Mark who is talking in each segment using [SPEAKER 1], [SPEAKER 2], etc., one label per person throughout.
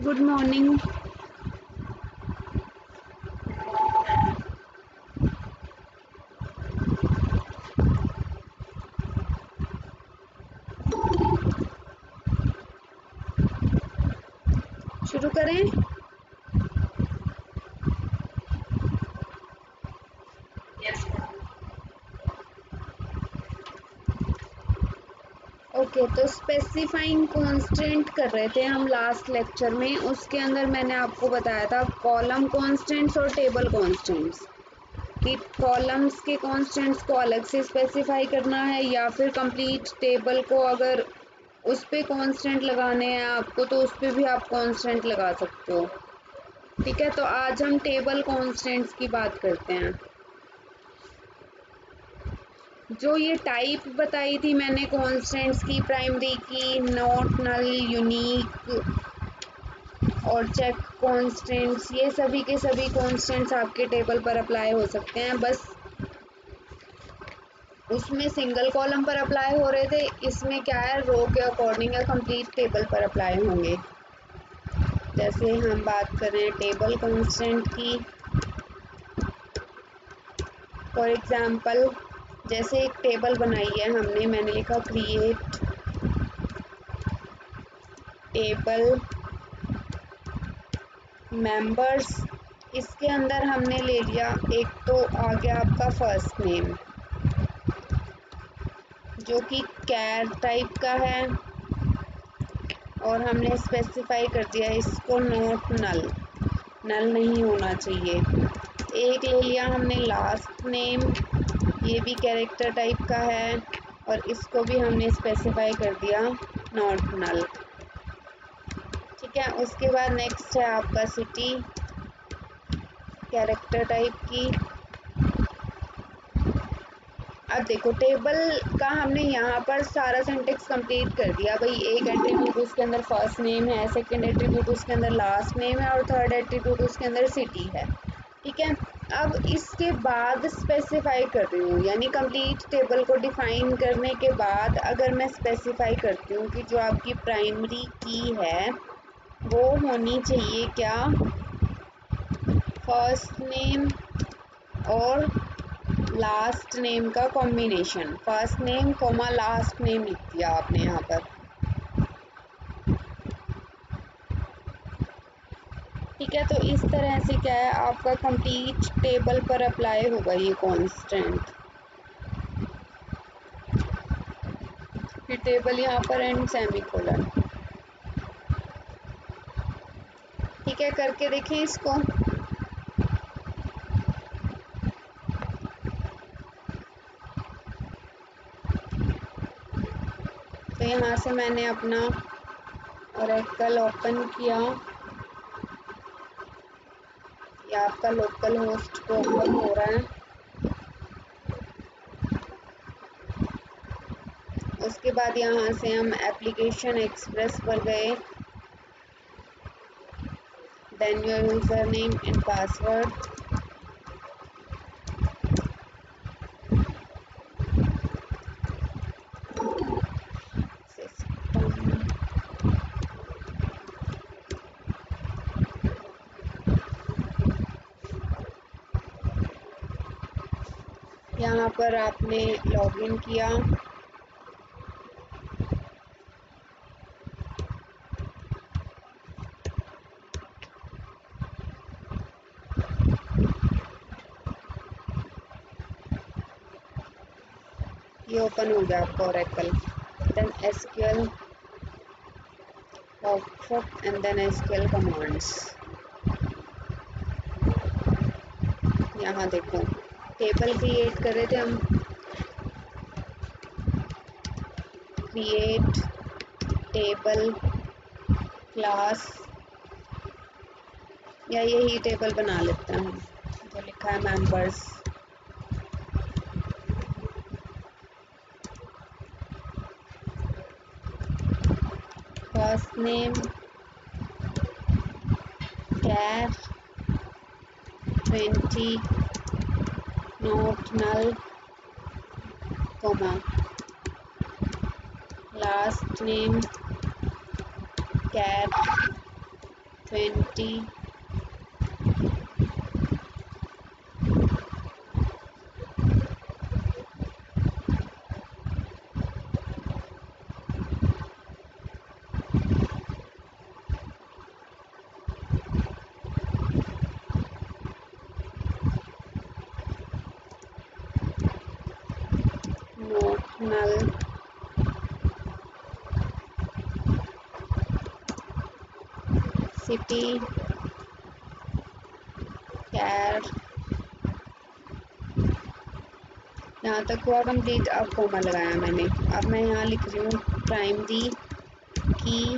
[SPEAKER 1] Good morning. शुरू करें। Okay, तो स्पेसिफाइंग कांस्टेंट कर रहे थे हम लास्ट लेक्चर में। उसके अंदर मैंने आपको बताया था कॉलम कांस्टेंट्स और टेबल कांस्टेंट्स, कि कॉलम्स के कांस्टेंट्स को अलग से स्पेसिफाई करना है या फिर कंप्लीट टेबल को अगर उस पे कांस्टेंट लगाने हैं आपको तो उस पे भी आप कांस्टेंट लगा सकते हो। ठीक है, तो आज हम टेबल कांस्टेंट्स की बात करते हैं। जो ये टाइप बताई थी मैंने कांस्टेंट्स की, प्राइमरी की, नॉट, नल, यूनिक और चेक कांस्टेंट्स, ये सभी के सभी कांस्टेंट्स आपके टेबल पर अप्लाई हो सकते हैं। बस उसमें सिंगल कॉलम पर अप्लाई हो रहे थे, इसमें क्या है, रो के अकॉर्डिंग या कंप्लीट टेबल पर अप्लाई होंगे। जैसे हम बात करें टेबल कांस्टेंट की, फॉर एग्जांपल जैसे एक टेबल बनाई है हमने, मैंने लिखा क्रिएट टेबल मेंबर्स। इसके अंदर हमने ले लिया, एक तो आ गया आपका फर्स्ट नेम जो कि कैर टाइप का है और हमने स्पेसिफाई कर दिया इसको नॉट नल, नल नहीं होना चाहिए। एक ले लिया हमने लास्ट नेम, ये भी कैरेक्टर टाइप का है और इसको भी हमने स्पेसिफाई कर दिया नॉट नल। ठीक है, उसके बाद नेक्स्ट है आपका सिटी, कैरेक्टर टाइप की। अब देखो टेबल का हमने यहाँ पर सारा सिंटेक्स कंप्लीट कर दिया भाई। एक एट्रीब्यूट उसके अंदर फर्स्ट नेम है, सेकंड एट्रीब्यूट उसके अंदर लास्ट नेम है और थर्ड एट्रीब्यूट उसके अंदर सिटी है। ठीक है, अब इसके बाद स्पेसिफाई कर रही हूँ, यानी कंप्लीट टेबल को डिफाइन करने के बाद अगर मैं स्पेसिफाई करती हूँ कि जो आपकी प्राइमरी की है वो होनी चाहिए क्या, फर्स्ट नेम और लास्ट नेम का कॉम्बिनेशन। First name comma last name लिख दिया आपने यहाँ पर। ठीक है, तो इस तरह से क्या है, आपका कंप्लीट टेबल पर अप्लाई होगा ये कांस्टेंट। फिर टेबल यहाँ पर एंड सेमीकोलन। ठीक है, करके देखें इसको। तो यहाँ से मैंने अपना ओरेकल ओपन किया, ये आपका लोकल होस्ट को ओपन हो रहा है। उसके बाद यहाँ से हम एप्लीकेशन एक्सप्रेस पर गए, then your user name and password. यहाँ पर आपने लॉगिन किया, ये ओपन हो गया आपका Oracle. Then SQL output and then SQL commands. यहाँ देखो टेबल क्रिएट कर रहे थे हम, क्रिएट टेबल क्लास, या यही टेबल बना लेते हैं हम जो लिखा है members. First name char 20 not null comma last name char 20, not null, city, char, यहाँ तक हुआ कंप्लीट। अब कॉमा लगाया मैंने। अब मैं यहाँ लिख रही हूँ प्राइमरी की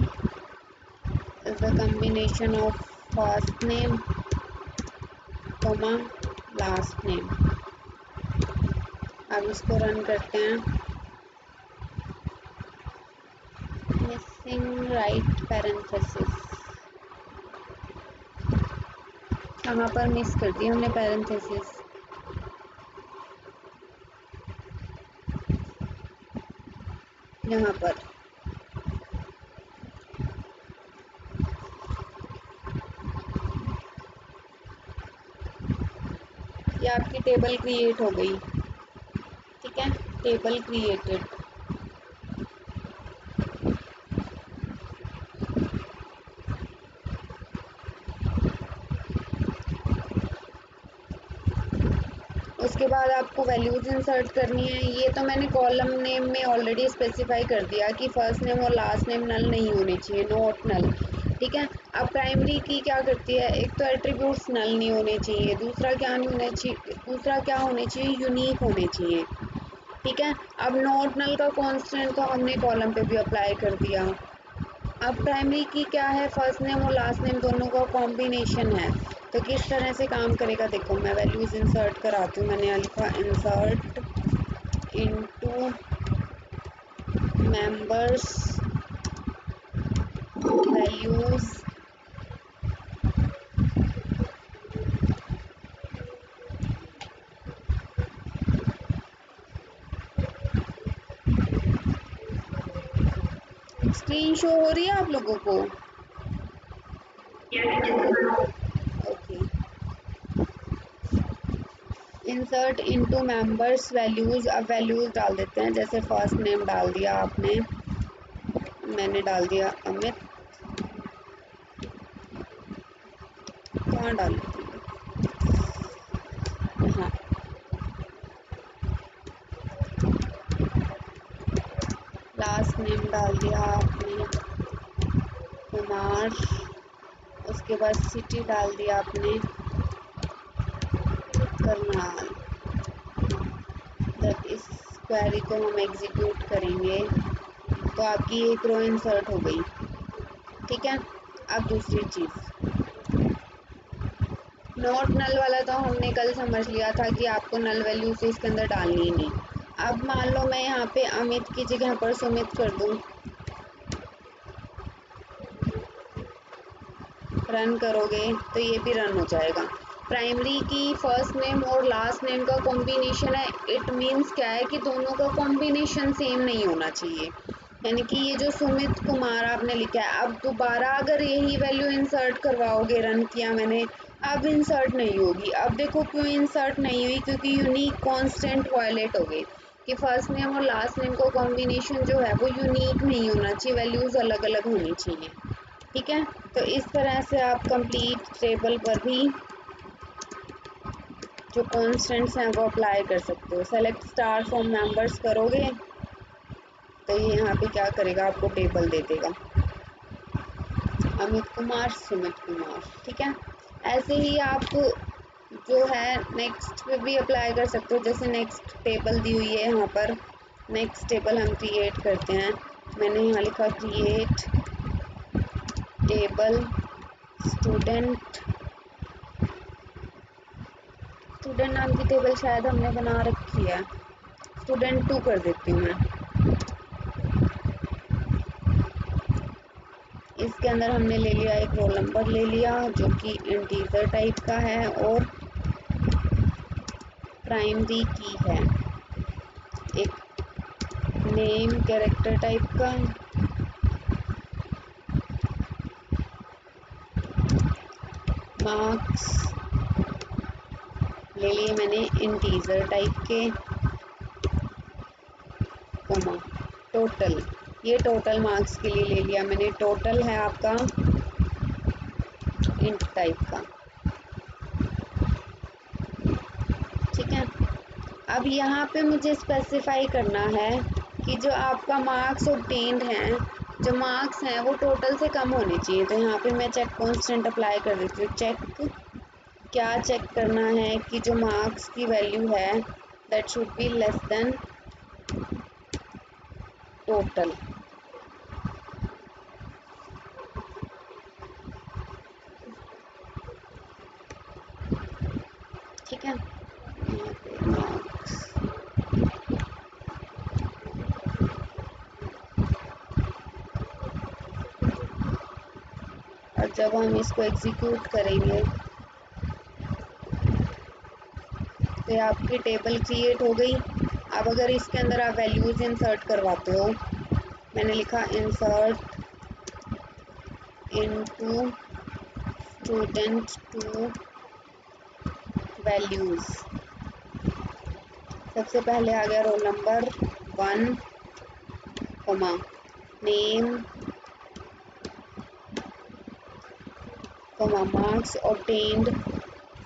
[SPEAKER 1] is the combination of first name comma last name. अब इसको रन करते हैं। मिसिंग राइट पैरेंथेसिस, कहाँ पर मिस कर दिया हमने पैरेंथेसिस? यहाँ पर। ये आपकी टेबल क्रिएट हो गई। ठीक है, टेबल क्रिएटेड। उसके बाद आपको वैल्यूज इंसर्ट करनी है। ये तो मैंने कॉलम नेम में ऑलरेडी स्पेसिफाई कर दिया कि फर्स्ट नेम और लास्ट नेम नल नहीं होने चाहिए, नॉट नल। ठीक है, अब प्राइमरी की क्या करती है? एक तो एट्रीब्यूट्स नल नहीं होने चाहिए, दूसरा क्या नहीं होना चाहिए, दूसरा क्या होने चाहिए? यूनिक होने चाहिए। ठीक है, अब नॉट नल का कॉन्स्टेंट तो हमने कॉलम पे भी अप्लाई कर दिया। अब प्राइमरी की क्या है? फर्स्ट नेम और लास्ट नेम दोनों का कॉम्बिनेशन है। तो किस तरह से काम करेगा देखो, मैं वैल्यूज इंसर्ट कराती हूँ। मैंने यहाँ लिखा insert into members values screen show हो रही है आप लोगों को? Okay, insert into members values. अब वैल्यूज डाल देते हैं, जैसे फर्स्ट नेम डाल दिया आपने, मैंने डाल दिया अमित। कहाँ डाल दी? हाँ, लास्ट नेम डाल दिया आपने कुमार। उसके बाद सिटी डाल दिया आपने करनाल। जब इस क्वेरी को हम एग्जीक्यूट करेंगे तो आपकी एक रो इंसर्ट हो गई। ठीक है, अब दूसरी चीज़, नॉट नल वाला तो हमने कल समझ लिया था कि आपको नल वैल्यू से इसके अंदर डालनी ही नहीं। अब मान लो मैं यहाँ पे अमित की जगह पर सुमित कर दूँ, रन करोगे तो ये भी रन हो जाएगा। प्राइमरी की फर्स्ट नेम और लास्ट नेम का कॉम्बिनेशन है। इट मीन्स क्या है कि दोनों का कॉम्बिनेशन सेम नहीं होना चाहिए। यानी कि ये जो सुमित कुमार आपने लिखा है, अब दोबारा अगर यही वैल्यू इंसर्ट करवाओगे, रन किया मैंने, अब इंसर्ट नहीं होगी। अब देखो क्यों इंसर्ट नहीं हुई? क्योंकि यूनिक कांस्टेंट वायलेट हो गई कि फर्स्ट नेम और लास्ट नेम का कॉम्बिनेशन जो है वो यूनिक नहीं होना चाहिए, वैल्यूज अलग अलग होनी चाहिए। ठीक है, तो इस तरह से आप कंप्लीट टेबल पर भी जो कॉन्स्टेंट्स हैं वो अप्लाई कर सकते हो। सेलेक्ट स्टार फ्रॉम मेंबर्स करोगे तो ये यहाँ पे क्या करेगा? आपको टेबल दे देगा, अमित कुमार, सुमित कुमार। ठीक है, ऐसे ही आप जो है नेक्स्ट पे भी अप्लाई कर सकते हो। जैसे नेक्स्ट टेबल दी हुई है यहाँ पर, नेक्स्ट टेबल हम क्रिएट करते हैं। मैंने यहाँ लिखा क्रिएट टेबल स्टूडेंट। स्टूडेंट नाम की टेबल शायद हमने बना रखी है, स्टूडेंट 2 कर देती हूँ मैं। इसके अंदर हमने ले लिया एक रोल नंबर ले लिया जो कि इंटीजर टाइप का है और प्राइमरी की है, एक नेम कैरेक्टर टाइप का, मार्क्स ले लिए मैंने इंटीजर टाइप के, कोमा टोटल, ये टोटल मार्क्स के लिए ले लिया मैंने, टोटल है आपका इंट टाइप का, ठीक है। अब यहाँ पे मुझे स्पेसिफाई करना है कि जो आपका मार्क्स ऑब्टेन्ड हैं, जो मार्क्स हैं वो टोटल से कम होने चाहिए। तो यहाँ पे मैं चेक कांस्टेंट अप्लाई कर देती हूँ। चेक क्या चेक करना है कि जो मार्क्स की वैल्यू है that should be less than total, ठीक है। यहाँ पे मार्क्स, और जब हम इसको एग्जीक्यूट करेंगे तो आपकी टेबल क्रिएट हो गई। अब अगर इसके अंदर आप वैल्यूज इंसर्ट करवाते हो, मैंने लिखा insert into student to values, सबसे पहले आ गया roll number 1, comma name, comma marks obtained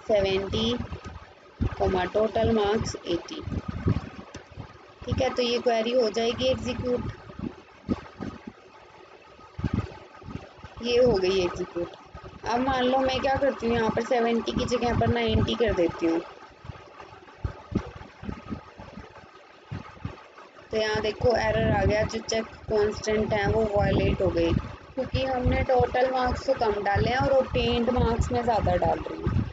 [SPEAKER 1] 70, comma total marks 80, ठीक है। तो ये क्वेरी हो जाएगी एग्जीक्यूट, ये हो गई एग्जीक्यूट। अब मान लो मैं क्या करती हूँ, यहाँ पर 70 की जगह पर 90 कर देती हूँ, तो यहाँ देखो एरर आ गया, जो चेक कांस्टेंट है वो वायलेट हो गई, क्योंकि हमने टोटल मार्क्स तो कम डाले हैं और ऑब्टेन्ड मार्क्स में ज़्यादा डाल रही हूँ,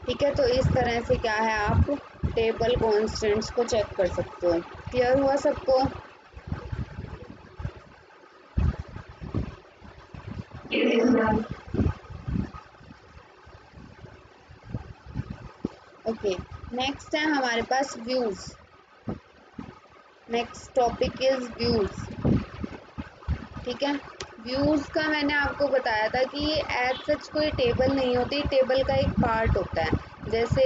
[SPEAKER 1] ठीक है। तो इस तरह से क्या है, आप टेबल कांस्टेंट्स को चेक कर सकते हो। क्लियर हुआ सबको? ओके, नेक्स्ट है हमारे पास views. Next topic is views, ठीक है। व्यूज का मैंने आपको बताया था कि ये एज सच कोई टेबल नहीं होती, टेबल का एक पार्ट होता है। जैसे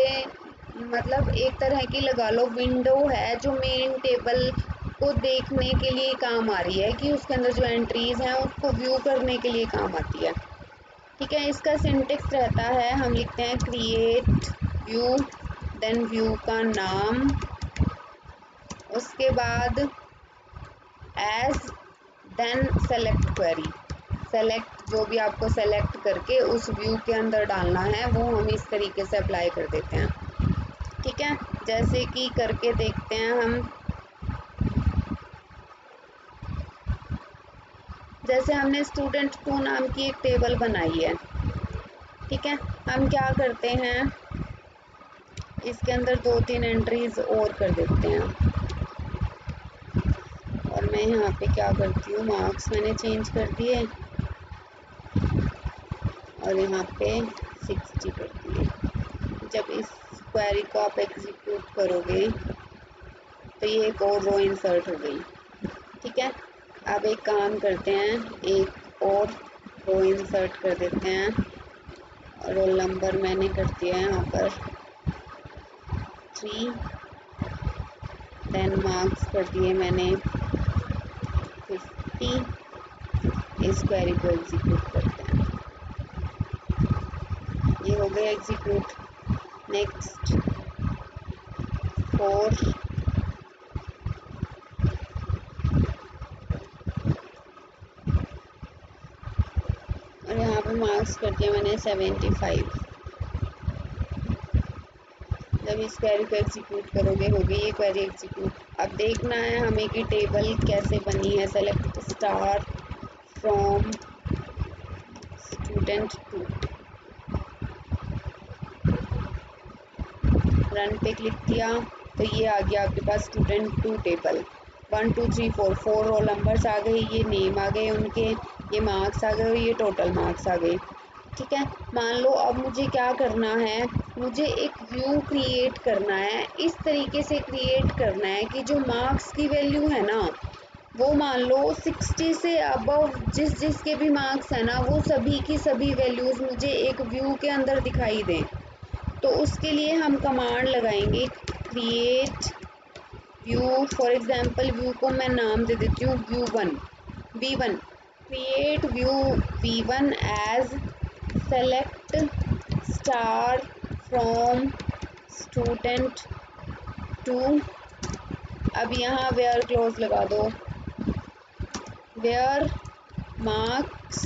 [SPEAKER 1] मतलब एक तरह की लगा लो विंडो है जो मेन टेबल को देखने के लिए काम आ रही है, कि उसके अंदर जो एंट्रीज हैं उसको व्यू करने के लिए काम आती है, ठीक है। इसका सिंटेक्स रहता है, हम लिखते हैं क्रिएट व्यू, देन व्यू का नाम, उसके बाद age, then select query. Select जो भी आपको सेलेक्ट करके उस व्यू के अंदर डालना है वो हम इस तरीके से अप्लाई कर देते हैं, ठीक है। जैसे कि करके देखते हैं हम, जैसे हमने स्टूडेंट 2 नाम की एक टेबल बनाई है, ठीक है। हम क्या करते हैं, इसके अंदर 2-3 एंट्रीज और कर देते हैं, और मैं यहाँ पे क्या करती हूँ, मार्क्स मैंने चेंज कर दिए और यहाँ पे 60 कर दिए। जब इस क्वेरी को आप एग्जीक्यूट करोगे तो ये एक और रो इंसर्ट हो गई, ठीक है। अब एक काम करते हैं, एक और रो इंसर्ट कर देते हैं, रोल नंबर मैंने कर दिया है यहाँ पर 3, देन मार्क्स कर दिए मैंने 50। इस क्वेरी को एग्जीक्यूट करते हैं, ये हो गया एग्जीक्यूट। नेक्स्ट 4, और यहाँ पे मार्क्स कर दिया मैंने 75। जब इस क्वेरी को एग्जीक्यूट करोगे होगी ये क्वेरी एग्जीक्यूट। अब देखना है हमें कि टेबल कैसे बनी है। Select star from student 2, run पे क्लिक किया तो ये आ गया आपके पास स्टूडेंट 2 टेबल। 1 2 3 4 4 रोल नंबर्स आ गए, ये नेम आ गए उनके, ये मार्क्स आ गए और ये टोटल मार्क्स आ गए, ठीक है। मान लो अब मुझे क्या करना है, मुझे एक व्यू क्रिएट करना है, इस तरीके से क्रिएट करना है कि जो मार्क्स की वैल्यू है ना वो मान लो 60 से अबव जिसके भी मार्क्स है ना, वो सभी की सभी वैल्यूज़ मुझे एक व्यू के अंदर दिखाई दें। तो उसके लिए हम कमांड लगाएंगे create view. For example view को मैं नाम दे देती हूँ view one v1। Create view v1 as select star from student 2। अब यहाँ वेयर क्लोज लगा दो, वेयर मार्क्स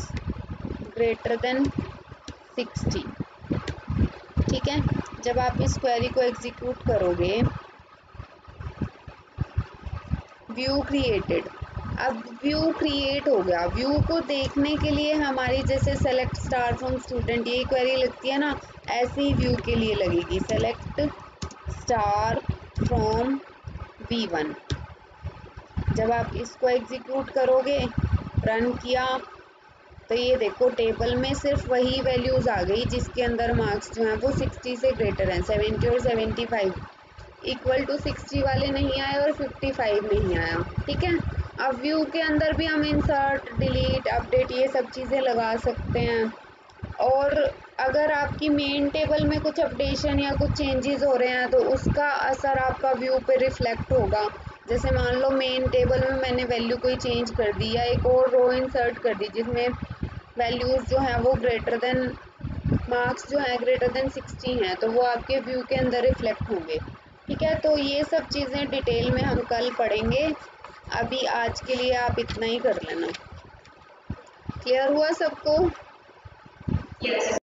[SPEAKER 1] ग्रेटर देन 60। ठीक है, जब आप इस क्वेरी को एग्जीक्यूट करोगे, व्यू क्रिएटेड, अब व्यू क्रिएट हो गया। व्यू को देखने के लिए हमारी जैसे सेलेक्ट स्टार फ्रॉम स्टूडेंट ये क्वेरी लगती है ना, ऐसे ही व्यू के लिए लगेगी सेलेक्ट स्टार फ्रॉम v1। जब आप इसको एग्जीक्यूट करोगे, रन किया, तो ये देखो टेबल में सिर्फ वही वैल्यूज़ आ गई जिसके अंदर मार्क्स जो हैं वो 60 से ग्रेटर हैं। 70 और 75 इक्वल टू 60 वाले नहीं आए और 55 नहीं आया। ठीक है, अब व्यू के अंदर भी हम इंसर्ट, डिलीट, अपडेट ये सब चीज़ें लगा सकते हैं। और अगर आपकी मेन टेबल में कुछ अपडेशन या कुछ चेंजेस हो रहे हैं तो उसका असर आपका व्यू पे रिफ्लेक्ट होगा। जैसे मान लो मेन टेबल में मैंने वैल्यू कोई चेंज कर दी या एक और रो इंसर्ट कर दी जिसमें वैल्यूज़ जो हैं वो ग्रेटर देन मार्क्स जो है ग्रेटर देन 60 हैं, तो वो आपके व्यू के अंदर रिफ्लेक्ट होंगे। ठीक है, तो ये सब चीज़ें डिटेल में हम कल पढ़ेंगे। अभी आज के लिए आप इतना ही कर लेना। क्लियर हुआ सबको?
[SPEAKER 2] Yes.